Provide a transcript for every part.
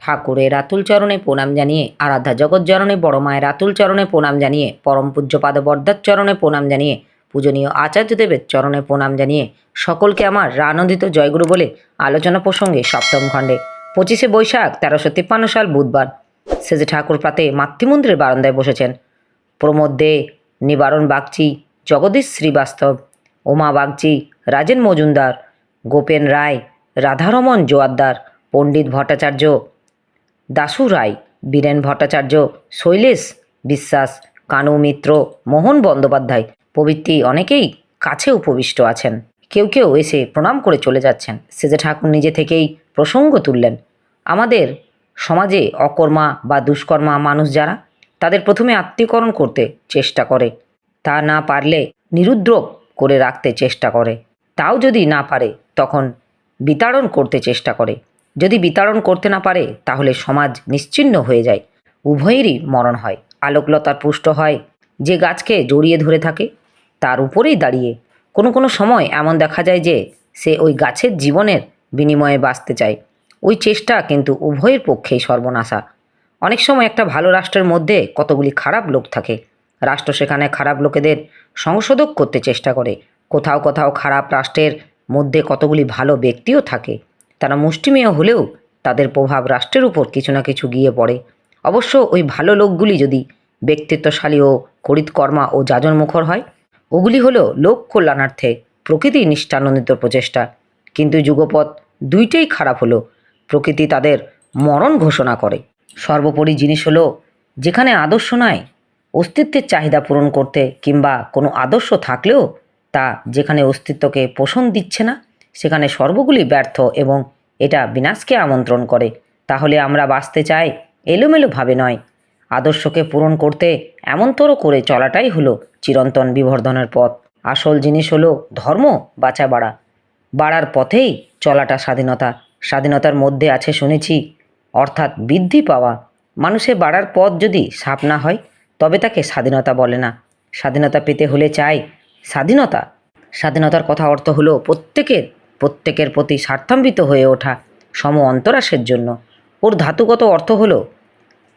ঠাকুরের আতুল চরণে প্রণাম জানিয়ে, আরাধ্যা জগৎজননী বড় মায়ের আতুল চরণে প্রণাম জানিয়ে, পরম পূজ্যপাদ বরদার চরণে প্রণাম জানিয়ে, পূজনীয় আচার্যদেবের চরণে প্রণাম জানিয়ে সকলকে আমার রানন্দিত জয়গুরু বলে আলোচনা প্রসঙ্গে সপ্তম খণ্ডে 25শে বৈশাখ 1353 সাল বুধবার সেজে ঠাকুর প্রাতে মাতৃমন্দিরের বারান্দায় বসেছেন। প্রমোদ দে, নিবারণ বাগচি, জগদীশ শ্রীবাস্তব, উমা বাগচি, রাজেন মজুমদার, গোপেন রায়, রাধারমন জোয়ারদার, পণ্ডিত ভট্টাচার্য, দাশু রায়, বীরেন ভট্টাচার্য, শৈলেশ বিশ্বাস, কানু মিত্র, মোহন বন্দ্যোপাধ্যায় প্রভৃতি অনেকেই কাছে উপবিষ্ট আছেন। কেউ কেউ এসে প্রণাম করে চলে যাচ্ছেন। সেজে ঠাকুর নিজে থেকেই প্রসঙ্গ তুললেন। আমাদের সমাজে অকর্মা বা দুষ্কর্মা মানুষ যারা, তাদের প্রথমে আত্মীয়করণ করতে চেষ্টা করে, তা না পারলে নিরুদ্রব করে রাখতে চেষ্টা করে, তাও যদি না পারে তখন বিতাড়ন করতে চেষ্টা করে। যদি বিতাড়ন করতে না পারে তাহলে সমাজ নিশ্চিহ্ন হয়ে যায়, উভয়েরই মরণ হয়। আলোকলতার পুষ্ট হয় যে গাছকে জড়িয়ে ধরে থাকে তার উপরেই দাঁড়িয়ে। কোনো কোনো সময় এমন দেখা যায় যে সে ওই গাছের জীবনের বিনিময়ে বাঁচতে চায়। ওই চেষ্টা কিন্তু উভয়ের পক্ষেই সর্বনাশা। অনেক সময় একটা ভালো রাষ্ট্রের মধ্যে কতগুলি খারাপ লোক থাকে, রাষ্ট্র সেখানে খারাপ লোকেদের সংশোধক করতে চেষ্টা করে। কোথাও কোথাও খারাপ রাষ্ট্রের মধ্যে কতগুলি ভালো ব্যক্তিও থাকে, তারা মুষ্টিমেয় হলেও তাদের প্রভাব রাষ্ট্রের উপর কিছু না কিছু গিয়ে পড়ে। অবশ্য ওই ভালো লোকগুলি যদি ব্যক্তিত্বশালী ও করিতকর্মা ও যাজনমুখর হয়, ওগুলি হলো লোক কল্যাণার্থে প্রকৃতি নিষ্ঠানন্দিত প্রচেষ্টা। কিন্তু যুগপৎ দুইটাই খারাপ হলো, প্রকৃতি তাদের মরণ ঘোষণা করে। সর্বোপরি জিনিস হলো, যেখানে আদর্শ নয়, অস্তিত্বের চাহিদা পূরণ করতে কিংবা কোনো আদর্শ থাকলেও তা যেখানে অস্তিত্বকে পোষণ দিচ্ছে না, সেখানে সর্বগুলি ব্যর্থ এবং এটা বিনাশকে আমন্ত্রণ করে। তাহলে আমরা বাঁচতে চাই এলোমেলোভাবে নয়, আদর্শকে পূরণ করতে এমনতর করে চলাটাই হলো চিরন্তন বিবর্ধনের পথ। আসল জিনিস হলো ধর্ম বাঁচা বাড়া, বাড়ার পথেই চলাটা স্বাধীনতা। স্বাধীনতার মধ্যে আছে শুনেছি, অর্থাৎ বৃদ্ধি পাওয়া। মানুষের বাড়ার পথ যদি সাপ না হয় তবে তাকে স্বাধীনতা বলে না। স্বাধীনতা পেতে হলে চাই স্বাধীনতা। স্বাধীনতার কথা অর্থ হলো প্রত্যেকের প্রতি স্বার্থান্বিত হয়ে ওঠা, সম অন্তরাসের জন্য। ওর ধাতুগত অর্থ হলো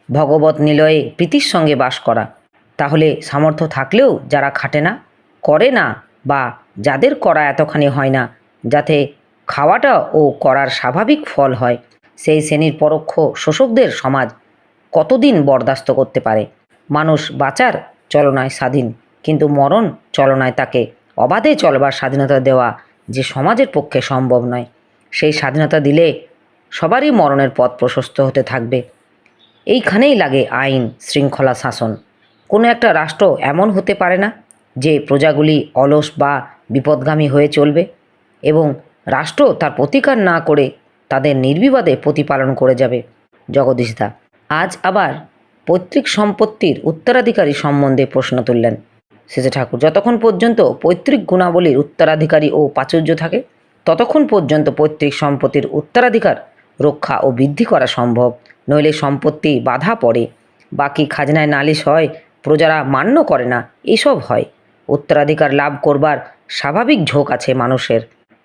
ভগবত নিলয়ে প্রীতির সঙ্গে বাস করা। তাহলে সামর্থ্য থাকলেও যারা খাটে না, করে না, বা যাদের করা এতখানি হয় না যাতে খাওয়াটা ও করার স্বাভাবিক ফল হয়, সেই শ্রেণীর পরোক্ষ শোষকদের সমাজ কতদিন বরদাস্ত করতে পারে? মানুষ বাঁচার চলনায় স্বাধীন, কিন্তু মরণ চলনায় তাকে অবাধে চলবার স্বাধীনতা দেওয়া যে সমাজের পক্ষে সম্ভব নয়। সেই স্বাধীনতা দিলে সবারই মরণের পথ প্রশস্ত হতে থাকবে। এইখানেই লাগে আইন, শৃঙ্খলা, শাসন। কোনো একটা রাষ্ট্র এমন হতে পারে না যে প্রজাগুলি অলস বা বিপদগামী হয়ে চলবে, এবং রাষ্ট্র তার প্রতিকার না করে তাদের নির্বিবাদে প্রতিপালন করে যাবে। জগদীশদা আজ আবার পৈতৃক সম্পত্তির উত্তরাধিকারী সম্বন্ধে প্রশ্ন তুললেন। শেষে ঠাকুর, যতক্ষণ পর্যন্ত পৈতৃক গুণাবলীর উত্তরাধিকারী ও প্রাচুর্য থাকে ততক্ষণ পর্যন্ত পৈতৃক সম্পত্তির উত্তরাধিকার রক্ষা ও বৃদ্ধি করা সম্ভব, নইলে সম্পত্তি বাধা পড়ে, বাকি খাজনায় নালিশ হয়, প্রজারা মান্য করে না, এসব হয়। উত্তরাধিকার লাভ করবার স্বাভাবিক ঝোঁক আছে মানুষের।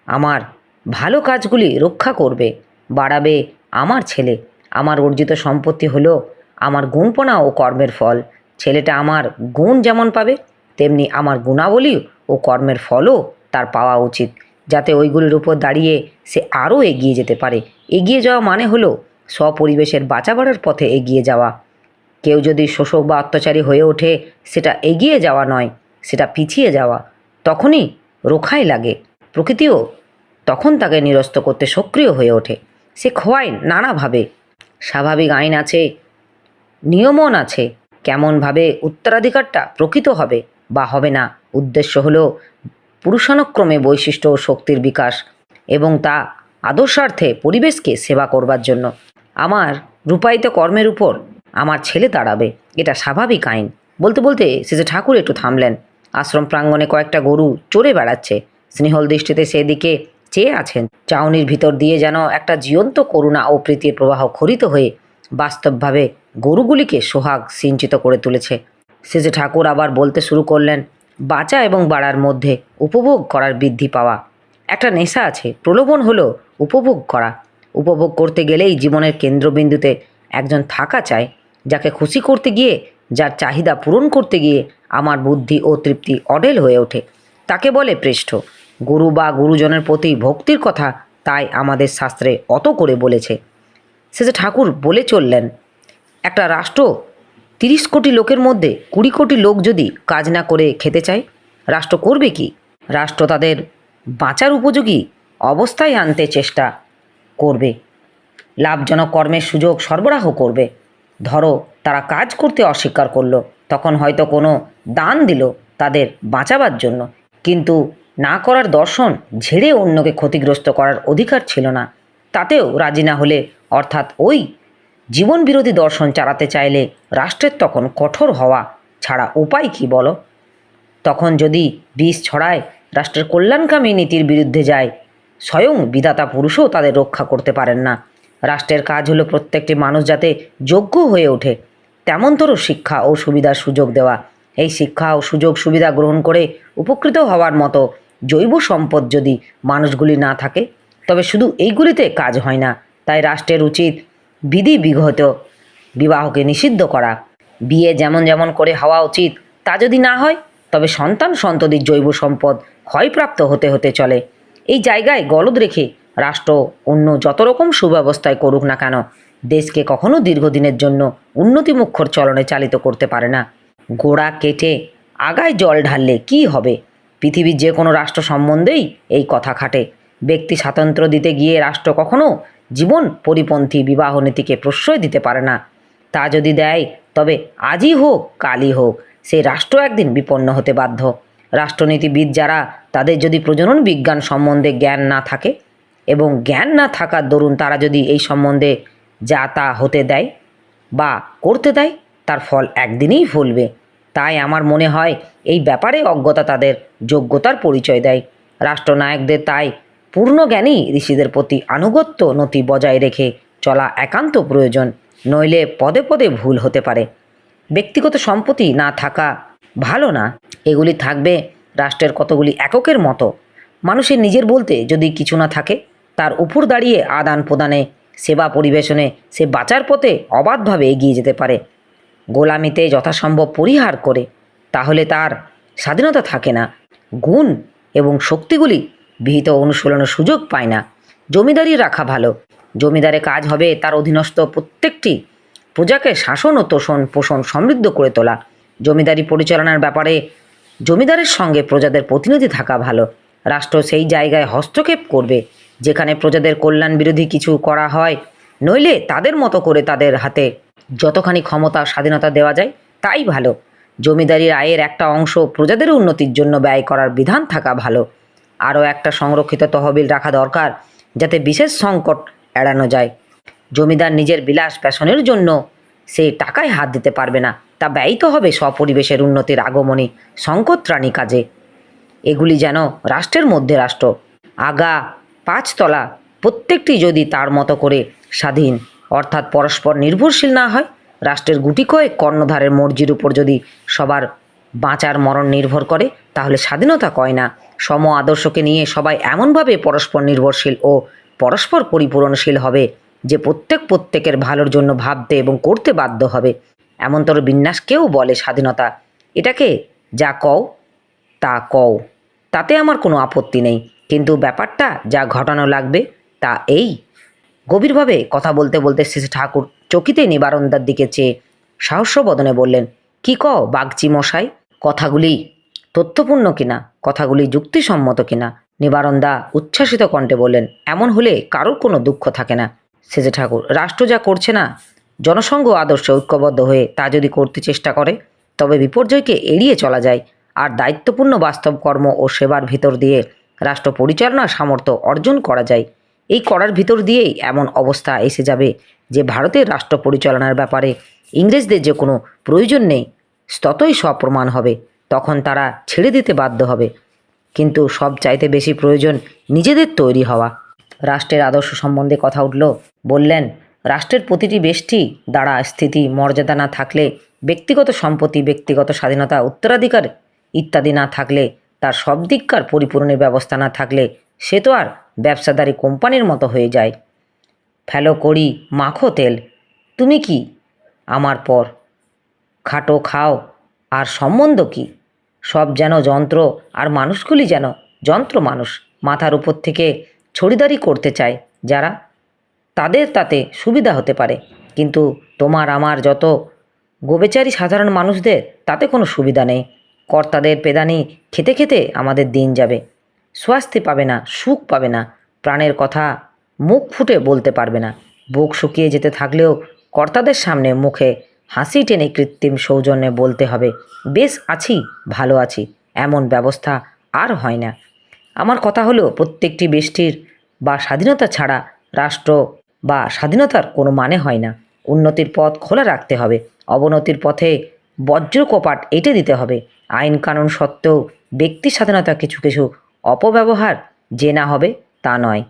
আমার ভালো কাজগুলি রক্ষা করবে, বাড়াবে আমার ছেলে। আমার অর্জিত সম্পত্তি হলো আমার গুণপনা ও কর্মের ফল। ছেলেটা আমার গুণ যেমন পাবে, তেমনি আমার গুণাবলী ও কর্মের ফলও তার পাওয়া উচিত, যাতে ওইগুলির উপর দাঁড়িয়ে সে আরও এগিয়ে যেতে পারে। এগিয়ে যাওয়া মানে হলো স্বপরিবেশের বাঁচা বাড়ার পথে এগিয়ে যাওয়া। কেউ যদি শোষক বা অত্যাচারী হয়ে ওঠে, সেটা এগিয়ে যাওয়া নয়, সেটা পিছিয়ে যাওয়া। তখনই রোখাই লাগে। প্রকৃতিও তখন তাকে নিরস্ত করতে সক্রিয় হয়ে ওঠে। সে খোয়ায় নানাভাবে। স্বাভাবিক আইন আছে, নিয়মন আছে, কেমনভাবে উত্তরাধিকারটা প্রকৃত হবে বা হবে না। উদ্দেশ্য হলো পুরুষানুক্রমে বৈশিষ্ট্য ও শক্তির বিকাশ, এবং তা আদর্শার্থে পরিবেশকে সেবা করবার জন্য। আমার রূপায়িত কর্মের উপর আমার ছেলে দাঁড়াবে, এটা স্বাভাবিক আইন। বলতে বলতে শেষে ঠাকুর একটু থামলেন। আশ্রম প্রাঙ্গণে কয়েকটা গরু চড়ে বেড়াচ্ছে। স্নেহল দৃষ্টিতে সেদিকে চেয়ে আছেন। চাউনির ভিতর দিয়ে যেন একটা জীবন্ত করুণা ও প্রীতির প্রবাহ খরিত হয়ে বাস্তবভাবে গরুগুলিকে সোহাগ সিঞ্চিত করে তুলেছে। শেষে ঠাকুর আবার বলতে শুরু করলেন, বাঁচা এবং বাড়ার মধ্যে উপভোগ করার বৃদ্ধি পাওয়া একটা নেশা আছে। প্রলোভন হলো উপভোগ করা। উপভোগ করতে গেলেই জীবনের কেন্দ্রবিন্দুতে একজন থাকা চায়, যাকে খুশি করতে গিয়ে, যার চাহিদা পূরণ করতে গিয়ে আমার বুদ্ধি ও তৃপ্তি অঢেল হয়ে ওঠে। তাকে বলে প্রেষ্ঠ। গুরু বা গুরুজনের প্রতি ভক্তির কথা তাই আমাদের শাস্ত্রে অত করে বলেছে। শেষে ঠাকুর বলে চললেন, একটা রাষ্ট্র 30 কোটি লোকের মধ্যে 20 কোটি লোক যদি কাজ না করে খেতে চায়, রাষ্ট্র করবে কি? রাষ্ট্র তাদের বাঁচার উপযোগী অবস্থায় আনতে চেষ্টা করবে, লাভজনক কর্মের সুযোগ সরবরাহ করবে। ধরো তারা কাজ করতে অস্বীকার করলো, তখন হয়তো কোনো দান দিল তাদের বাঁচাবার জন্য, কিন্তু না করার দর্শন ঝেড়ে অন্যকে ক্ষতিগ্রস্ত করার অধিকার ছিল না। তাতেও রাজি না হলে, অর্থাৎ ওই জীবন বিরোধী দর্শন চালাতে চাইলে রাষ্ট্রের তখন কঠোর হওয়া ছাড়া উপায় কি বলো? তখন যদি বিষ ছড়ায়, রাষ্ট্রের কল্যাণকামী নীতির বিরুদ্ধে যায়, স্বয়ং বিধাতা পুরুষও তাদের রক্ষা করতে পারেন না। রাষ্ট্রের কাজ হলো প্রত্যেকটি মানুষ যাতে যোগ্য হয়ে ওঠে তেমনতর শিক্ষা ও সুবিধার সুযোগ দেওয়া। এই শিক্ষা ও সুযোগ সুবিধা গ্রহণ করে উপকৃত হওয়ার মতো জৈব সম্পদ যদি মানুষগুলি না থাকে, তবে শুধু এইগুলিতে কাজ হয় না। তাই রাষ্ট্রের উচিত বিধি বিঘত বিবাহকে নিষিদ্ধ করা। বিয়ে যেমন যেমন করে হওয়া উচিত তা যদি না হয়, তবে সন্তান সন্ততির জৈব সম্পদ ক্ষয়প্রাপ্ত হতে হতে চলে। এই জায়গায় গলদ রেখে রাষ্ট্র অন্য যত রকম সুব্যবস্থায় করুক না কেন, দেশকে কখনো দীর্ঘদিনের জন্য উন্নতিমুখর চলনে চালিত করতে পারে না। গোড়া কেটে আগায় জল ঢাললে কি হবে? পৃথিবীর যে কোনো রাষ্ট্র সম্বন্ধেই এই কথা খাটে। ব্যক্তি স্বাতন্ত্র্য দিতে গিয়ে রাষ্ট্র কখনো জীবন পরিপন্থী বিবাহ নীতিকে প্রশ্রয় দিতে পারে না। তা যদি দেয়, তবে আজই হোক কালই হোক সেই রাষ্ট্র একদিন বিপন্ন হতে বাধ্য। রাষ্ট্রনীতিবিদ যারা, তাদের যদি প্রজনন বিজ্ঞান সম্বন্ধে জ্ঞান না থাকে এবং জ্ঞান না থাকার দরুন তারা যদি এই সম্বন্ধে যা তা হতে দেয় বা করতে দেয়, তার ফল একদিনেই ফলবে। তাই আমার মনে হয় এই ব্যাপারে অজ্ঞতা তাদের যোগ্যতার পরিচয় দেয়। রাষ্ট্রনায়কদের তাই পূর্ণ জ্ঞানী ঋষিদের প্রতি আনুগত্য নতি বজায় রেখে চলা একান্ত প্রয়োজন, নইলে পদে পদে ভুল হতে পারে। ব্যক্তিগত সম্পত্তি না থাকা ভালো না, এগুলি থাকবে রাষ্ট্রের কতগুলি এককের মতো। মানুষের নিজের বলতে যদি কিছু না থাকে, তার উপর দাঁড়িয়ে আদান প্রদানে, সেবা পরিবেশনে সে বাঁচার পথে অবাধভাবে এগিয়ে যেতে পারে। গোলামিতে যথাসম্ভব পরিহার করে, তাহলে তার স্বাধীনতা থাকে না। গুণ এবং শক্তিগুলি বিহিত অনুশীলনের সুযোগ পায় না। জমিদারি রাখা ভালো। জমিদারে কাজ হবে তার অধীনস্থ প্রত্যেকটি প্রজাকে শাসন ও তোষণ পোষণ সমৃদ্ধ করে তোলা। জমিদারি পরিচালনার ব্যাপারে জমিদারের সঙ্গে প্রজাদের প্রতিনিধি থাকা ভালো। রাষ্ট্র সেই জায়গায় হস্তক্ষেপ করবে যেখানে প্রজাদের কল্যাণ বিরোধী কিছু করা হয়, নইলে তাদের মতো করে তাদের হাতে যতখানি ক্ষমতা স্বাধীনতা দেওয়া যায় তাই ভালো। জমিদারির আয়ের একটা অংশ প্রজাদের উন্নতির জন্য ব্যয় করার বিধান থাকা ভালো। আরও একটা সংরক্ষিত তহবিল রাখা দরকার, যাতে বিশেষ সংকট এড়ানো যায়। জমিদার নিজের বিলাস পেশনের জন্য সে টাকায় হাত দিতে পারবে না, তা ব্যয়িত হবে স্বপরিবেশের উন্নতির আগমনী সংকটত্রাণী কাজে। এগুলি যেন রাষ্ট্রের মধ্যে রাষ্ট্র। আগা 5 তলা প্রত্যেকটি যদি তার মতো করে স্বাধীন, অর্থাৎ পরস্পর নির্ভরশীল না হয়, রাষ্ট্রের গুটি কয়েক কর্ণধারের মর্জির উপর যদি সবার বাঁচার মরণ নির্ভর করে, তাহলে স্বাধীনতা কয় না। সম আদর্শকে নিয়ে সবাই এমনভাবে পরস্পর নির্ভরশীল ও পরস্পর পরিপূরণশীল হবে যে প্রত্যেকের ভালোর জন্য ভাবতে এবং করতে বাধ্য হবে। এমনতর বিন্যাসকেও বলে স্বাধীনতা। এটাকে যা কও তা কও, তাতে আমার কোনো আপত্তি নেই, কিন্তু ব্যাপারটা যা ঘটানো লাগবে তা এই। গভীরভাবে কথা বলতে বলতে শেষে ঠাকুর চকিতে নিবারণদার দিকে চেয়ে সাহস্যবদনে বললেন, কি কও বাগচি মশাই? কথাগুলি তথ্যপূর্ণ কিনা, কথাগুলি যুক্তিসম্মত কিনা? নিবারণদা উচ্ছ্বাসিত কণ্ঠে বললেন, এমন হলে কারোর কোনো দুঃখ থাকে না। শেষে ঠাকুর, রাষ্ট্র যা করছে না, জনসংঘ আদর্শে ঐক্যবদ্ধ হয়ে তা যদি করতে চেষ্টা করে, তবে বিপর্যয়কে এড়িয়ে চলা যায়। আর দায়িত্বপূর্ণ বাস্তব কর্ম ও সেবার ভিতর দিয়ে রাষ্ট্র পরিচালনার সামর্থ্য অর্জন করা যায়। এই করার ভিতর দিয়েই এমন অবস্থা এসে যাবে যে ভারতের রাষ্ট্র পরিচালনার ব্যাপারে ইংরেজদের যে কোনো প্রয়োজন নেই, ততই সপ্রমাণ হবে। তখন তারা ছেড়ে দিতে বাধ্য হবে। কিন্তু সব চাইতে বেশি প্রয়োজন নিজেদের তৈরি হওয়া। রাষ্ট্রের আদর্শ সম্বন্ধে কথা উঠল। বললেন, রাষ্ট্রের প্রতিটি ব্যষ্টি দ্বারা স্থিতি মর্যাদা না থাকলে, ব্যক্তিগত সম্পত্তি, ব্যক্তিগত স্বাধীনতা, উত্তরাধিকার ইত্যাদি না থাকলে, তার সব দিককার পরিপূরণের ব্যবস্থা না থাকলে, সে তো আর ব্যবসাদারি কোম্পানির মতো হয়ে যায়। ফেলো করি, মাখো তেল। তুমি কি আমার পর? খাটো খাও, আর সম্বন্ধ কি? সব যেন যন্ত্র, আর মানুষগুলি যেন যন্ত্র মানুষ। মাথার উপর থেকে ছড়িদারি করতে চায় যারা, তাদের তাতে সুবিধা হতে পারে, কিন্তু তোমার আমার যত গোবেচারী সাধারণ মানুষদের তাতে কোনো সুবিধা নেই। কর্তাদের পেদানি খেতে খেতে আমাদের দিন যাবে। স্বস্তি পাবে না, সুখ পাবে না, প্রাণের কথা মুখ ফুটে বলতে পারবে না। বুক শুকিয়ে যেতে থাকলেও কর্তাদের সামনে মুখে হাসি টেনে কৃত্রিম সৌজন্যে বলতে হবে, বেশ আছি, ভালো আছি। এমন ব্যবস্থা আর হয় না। আমার কথা হলো, প্রত্যেকটি ব্যষ্টির বা স্বাধীনতা ছাড়া রাষ্ট্র বা স্বাধীনতার কোনো মানে হয় না। উন্নতির পথ খোলা রাখতে হবে, অবনতির পথে বজ্র কপাট এঁটে দিতে হবে। আইন কানুন সত্ত্বেও ব্যক্তি স্বাধীনতা কিছু কিছু অপব্যবহার যে না হবে তা নয়,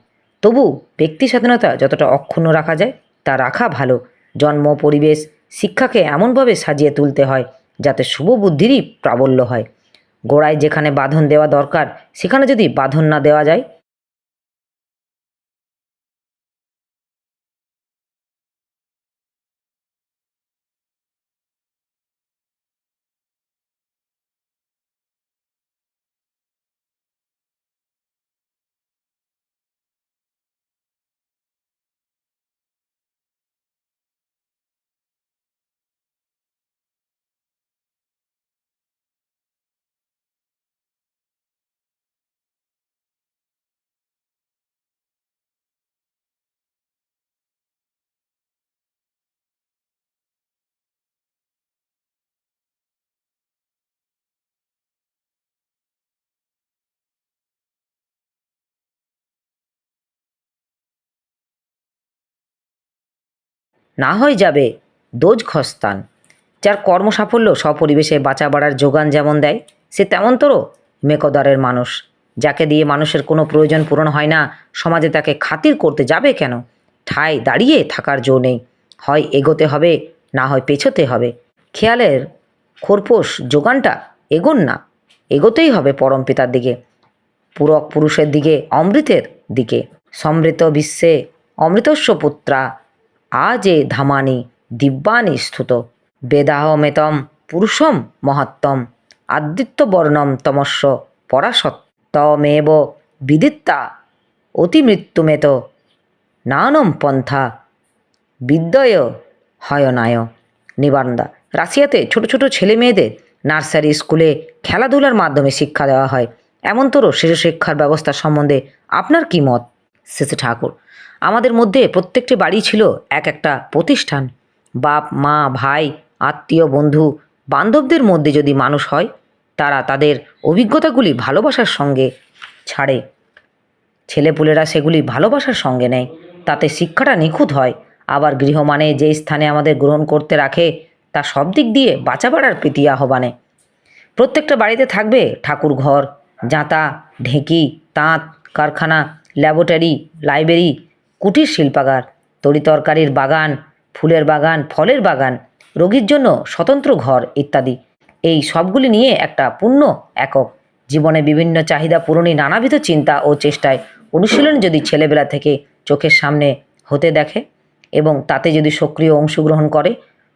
তবু ব্যক্তি স্বাধীনতা যতটা অক্ষুণ্ণ রাখা যায় তা রাখা ভালো। জন্ম, পরিবেশ, শিক্ষাকে এমনভাবে সাজিয়ে তুলতে হয় যাতে শুভ বুদ্ধিরই প্রাবল্য হয়। গোড়ায় যেখানে বাঁধন দেওয়া দরকার সেখানে যদি বাঁধন না দেওয়া যায়, না হয় যাবে দোজখস্তান। যার কর্মসাফল্য স্বপরিবেশে বাঁচা বাড়ার যোগান যেমন দেয়, সে তেমন তোরও মেকদারের মানুষ। যাকে দিয়ে মানুষের কোনো প্রয়োজন পূরণ হয় না, সমাজে তাকে খাতির করতে যাবে কেন? ঠায় দাঁড়িয়ে থাকার জো নেই, হয় এগোতে হবে, না হয় পেছোতে হবে। খেয়ালের খোরপোশ যোগানটা এগোন না, এগোতেই হবে পরম পিতার দিকে, পূরক পুরুষের দিকে, অমৃতের দিকে। সমৃত বিশ্বে অমৃতস্য পুত্রা আজে ধামানি দিব্যানি স্থুত বেদাহমেতম পুরুষম মহাত্তম আদিত্যবর্ণম তমস্য পরাসত্তমেব বিদিত্তা অতিমৃত্যুমেত নানম পন্থা বিদ্যয় হয়নায়। নিবারণদা, রাশিয়াতে ছোট ছোট ছেলে মেয়েদের নার্সারি স্কুলে খেলাধুলার মাধ্যমে শিক্ষা দেওয়া হয়। এমনতরো শিশু শিক্ষার ব্যবস্থা সম্বন্ধে আপনার কী মত? শেষে ঠাকুর, আমাদের মধ্যে প্রত্যেকটি বাড়ি ছিল এক একটা প্রতিষ্ঠান। বাপ মা ভাই আত্মীয় বন্ধু বান্ধবদের মধ্যে যদি মানুষ হয়, তারা তাদের অভিজ্ঞতাগুলি ভালোবাসার সঙ্গে ছাড়ে, ছেলেপুলেরা সেগুলি ভালোবাসার সঙ্গে নেয়, তাতে শিক্ষাটা নিখুঁত হয়। আবার গৃহ মানে যে স্থানে আমাদের গ্রহণ করতে রাখে তা সব দিক দিয়ে বাঁচা বাড়ার প্রীতি আহ্বানে। প্রত্যেকটা বাড়িতে থাকবে ঠাকুর ঘর, জাঁতা, ঢেঁকি, তাঁত কারখানা, ল্যাবরেটরি, লাইব্রেরি, কুটির শিল্পাগার, তরিতরকারির বাগান, ফুলের বাগান, ফলের বাগান, রোগীর জন্য স্বতন্ত্র ঘর ইত্যাদি। এই সবগুলি নিয়ে একটা পূর্ণ একক। জীবনে বিভিন্ন চাহিদা পূরণী নানাবিধ চিন্তা ও চেষ্টায় অনুশীলন যদি ছেলেবেলা থেকে চোখের সামনে হতে দেখে এবং তাতে যদি সক্রিয় অংশগ্রহণ করে,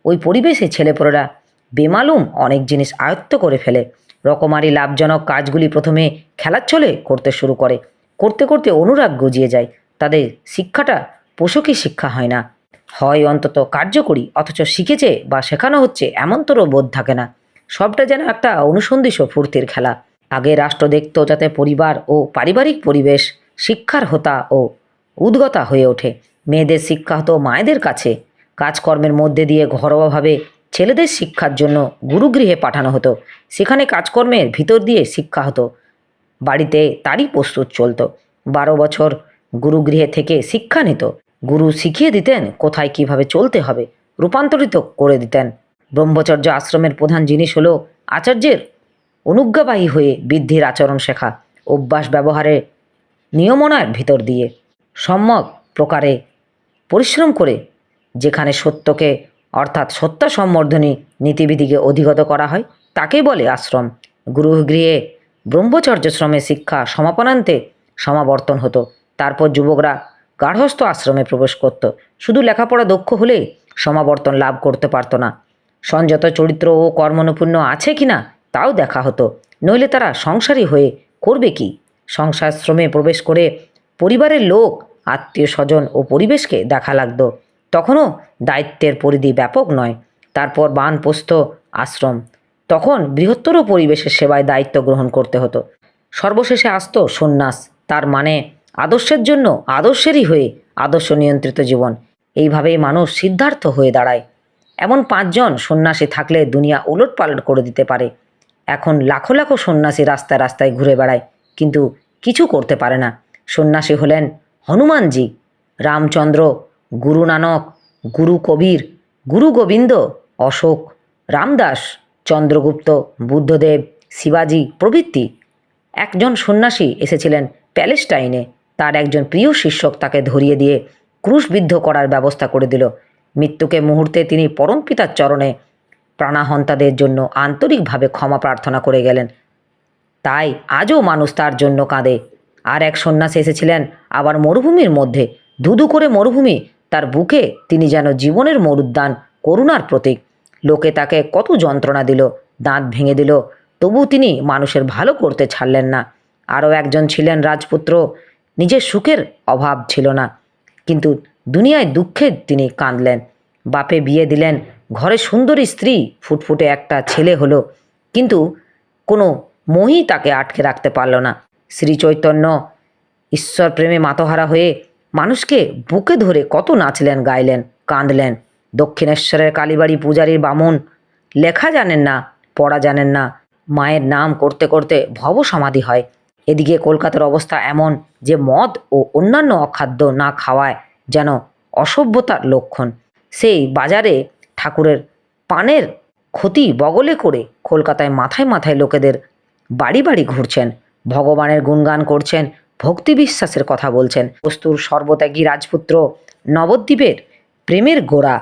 ওই পরিবেশে ছেলেপুলেরা বেমালুম অনেক জিনিস আয়ত্ত করে ফেলে। রকমারি লাভজনক কাজগুলি প্রথমে খেলার ছলে করতে শুরু করে, করতে করতে অনুরাগ গজিয়ে যায়। তাদের শিক্ষাটা পোষকী শিক্ষা হয় না, হয় অন্তত কার্যকরী, অথচ শিখেছে বা শেখানো হচ্ছে এমনতরও বোধ থাকে না। সবটা যেন একটা অনুসন্ধিৎস ফুর্তির খেলা। আগে রাষ্ট্র দেখত যাতে পরিবার ও পারিবারিক পরিবেশ শিক্ষার হোতা ও উদ্গতা হয়ে ওঠে। মেয়েদের শিক্ষা হতো মায়েদের কাছে, কাজকর্মের মধ্যে দিয়ে ঘরোয়াভাবে ছেলেদের শিক্ষার জন্য গুরুগৃহে পাঠানো হতো, সেখানে কাজকর্মের ভিতর দিয়ে শিক্ষা হতো, বাড়িতে তারই প্রস্তুত চলত। 12 বছর গুরুগৃহে থেকে শিক্ষা নিত, গুরু শিখিয়ে দিতেন কোথায় কিভাবে চলতে হবে, রূপান্তরিত করে দিতেন। ব্রহ্মচর্য আশ্রমের প্রধান জিনিস হলো আচার্যের অনুজ্ঞাবাহী হয়ে বৃদ্ধির আচরণ শেখা, অভ্যাস ব্যবহারে নিয়মনার ভিতর দিয়ে সম্যক প্রকারে পরিশ্রম করে যেখানে সত্যকে অর্থাৎ সত্তা সম্বর্ধনী নীতিবিধিকে অধিগত করা হয় তাকেই বলে আশ্রম। গুরুগৃহে ব্রহ্মচর্যশ্রমে শিক্ষা সমাপনান্তে সমাবর্তন হতো। তারপর যুবকরা গার্হস্থ আশ্রমে প্রবেশ করত। শুধু লেখাপড়া দক্ষ হলে সমাবর্তন লাভ করতে পারত না, সংযত চরিত্র ও কর্মনৈপুণ্য আছে কিনা তাও দেখা হতো। নইলে তারা সংসারী হয়ে করবে কি? সংসারাশ্রমে প্রবেশ করে পরিবারের লোক, আত্মীয় স্বজন ও পরিবেশকে দেখা লাগতো। তখনও দায়িত্বের পরিধি ব্যাপক নয়। তারপর বানপ্রস্থ আশ্রম, তখন বৃহত্তর পরিবেশের সেবায় দায়িত্ব গ্রহণ করতে হতো। সর্বশেষে আসতো সন্ন্যাস, তার মানে আদর্শের জন্য আদর্শেরই হয়ে আদর্শ নিয়ন্ত্রিত জীবন। এইভাবেই মানুষ সিদ্ধার্থ হয়ে দাঁড়ায়। এমন 5 জন সন্ন্যাসী থাকলে দুনিয়া উলটপালট করে দিতে পারে। এখন লাখো লাখো সন্ন্যাসী রাস্তায় রাস্তায় ঘুরে বেড়ায়, কিন্তু কিছু করতে পারে না। সন্ন্যাসী হলেন হনুমানজি, রামচন্দ্র, গুরু নানক, গুরু কবির, গুরু গোবিন্দ, অশোক, রামদাস, চন্দ্রগুপ্ত, বুদ্ধদেব, শিবাজি প্রভৃতি। একজন সন্ন্যাসী এসেছিলেন প্যালেস্টাইনে। তার একজন প্রিয় শিষ্যক তাকে ধরিয়ে দিয়ে ক্রুশবিদ্ধ করার ব্যবস্থা করে দিল। মৃত্যুকে মুহূর্তে তিনি পরমপিতার চরণে প্রাণাহন্তাদের জন্য আন্তরিকভাবে ক্ষমা প্রার্থনা করে গেলেন। তাই আজও মানুষ তার জন্য কাঁদে। আর এক সন্ন্যাসী এসেছিলেন আবার মরুভূমির মধ্যে। ধুধু করে মরুভূমি, তার বুকে তিনি যেন জীবনের মরুদ্যান, করুণার প্রতীক। লোকে তাকে কত যন্ত্রণা দিল, দাঁত ভেঙে দিল, তবু তিনি মানুষের ভালো করতে ছাড়লেন না। আরও একজন ছিলেন রাজপুত্র। নিজের সুখের অভাব ছিল না, কিন্তু দুনিয়ায় দুঃখে তিনি কাঁদলেন। বাপে বিয়ে দিলেন, ঘরে সুন্দরী স্ত্রী, ফুটফুটে একটা ছেলে হলো, কিন্তু কোনো মোহই তাকে আটকে রাখতে পারল না। শ্রী চৈতন্য ঈশ্বর প্রেমে মাতহারা হয়ে মানুষকে বুকে ধরে কত নাচলেন, গাইলেন, কাঁদলেন। দক্ষিণেশ্বরের কালীবাড়ি পূজারীর বামুন লেখা জানেন না, পড়া জানেন না, মায়ের নাম করতে করতে ভব সমাধি হয়। এদিকে কলকাতার অবস্থা এমন যে মদ ও অন্যান্য অখাদ্য না খাওয়ায় যেন অসভ্যতার লক্ষণ। সেই বাজারে ঠাকুরের পানের ক্ষতি বগলে করে কলকাতায় মাথায় মাথায় লোকেদের বাড়ি বাড়ি ঘুরছেন, ভগবানের গুণগান করছেন, ভক্তি বিশ্বাসের কথা বলছেন। বস্তুর সর্বত্যাগী রাজপুত্র নবদ্বীপের প্রেমের গোড়া।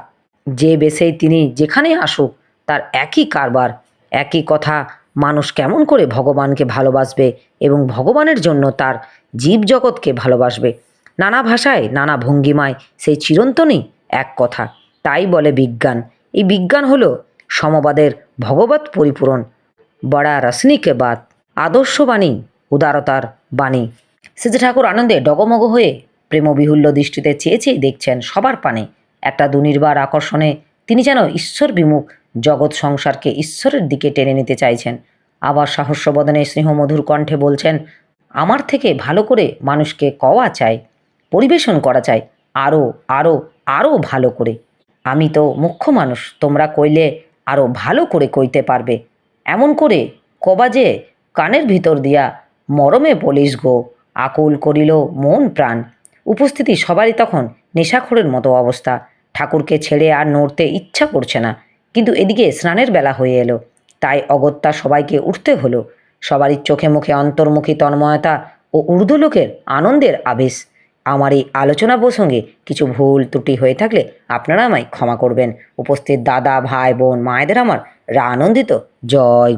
যে বেশেই তিনি যেখানে আসুক তার একই কারবার, একই কথা। মানুষ কেমন করে ভগবানকে ভালোবাসবে এবং ভগবানের জন্য তার জীবজগৎকে ভালোবাসবে? নানা ভাষায়, নানা ভঙ্গিমায় সেই চিরন্তনই এক কথা। তাই বলে বিজ্ঞান। এই বিজ্ঞান হলো সমবাদের ভগবত পরিপূরণ। বড়া রসনিকে বাত, আদর্শবাণী, উদারতার বাণী। শ্রী ঠাকুর আনন্দে ডগমগ হয়ে প্রেমবিহুল্য দৃষ্টিতে চেয়ে চেয়ে দেখছেন সবার পানে। একটা দুনির্বার আকর্ষণে তিনি যেন ঈশ্বর বিমুখ জগৎ সংসারকে ঈশ্বরের দিকে টেনে নিতে চাইছেন। আবার সহস্রবদনে স্নেহমধুর কণ্ঠে বলছেন, আমার থেকে ভালো করে মানুষকে কওয়া চাই, পরিবেশন করা চাই, আরও আরও আরও ভালো করে। আমি তো মুখ্য মানুষ, তোমরা কইলে আরও ভালো করে কইতে পারবে। এমন করে কবা যে কানের ভিতর দিয়া মরমে বলিস গো, আকুল করিল মন প্রাণ। উপস্থিতি সবারই তখন নেশাখোরের মতো অবস্থা। ঠাকুরকে ছেড়ে আর নড়তে ইচ্ছা করছে না, কিন্তু এদিকে স্নানের বেলা হয়ে এলো, তাই অগত্যা সবাইকে উঠতে হলো। সবারই চোখে মুখে অন্তর্মুখী তন্ময়তা ও ঊর্ধ্বলোকের আনন্দের আবেশ। আমার এই আলোচনা প্রসঙ্গে কিছু ভুল ত্রুটি হয়ে থাকলে আপনারা আমায় ক্ষমা করবেন। উপস্থিত দাদা, ভাই, বোন, মায়েদের আমার আনন্দিত জয়।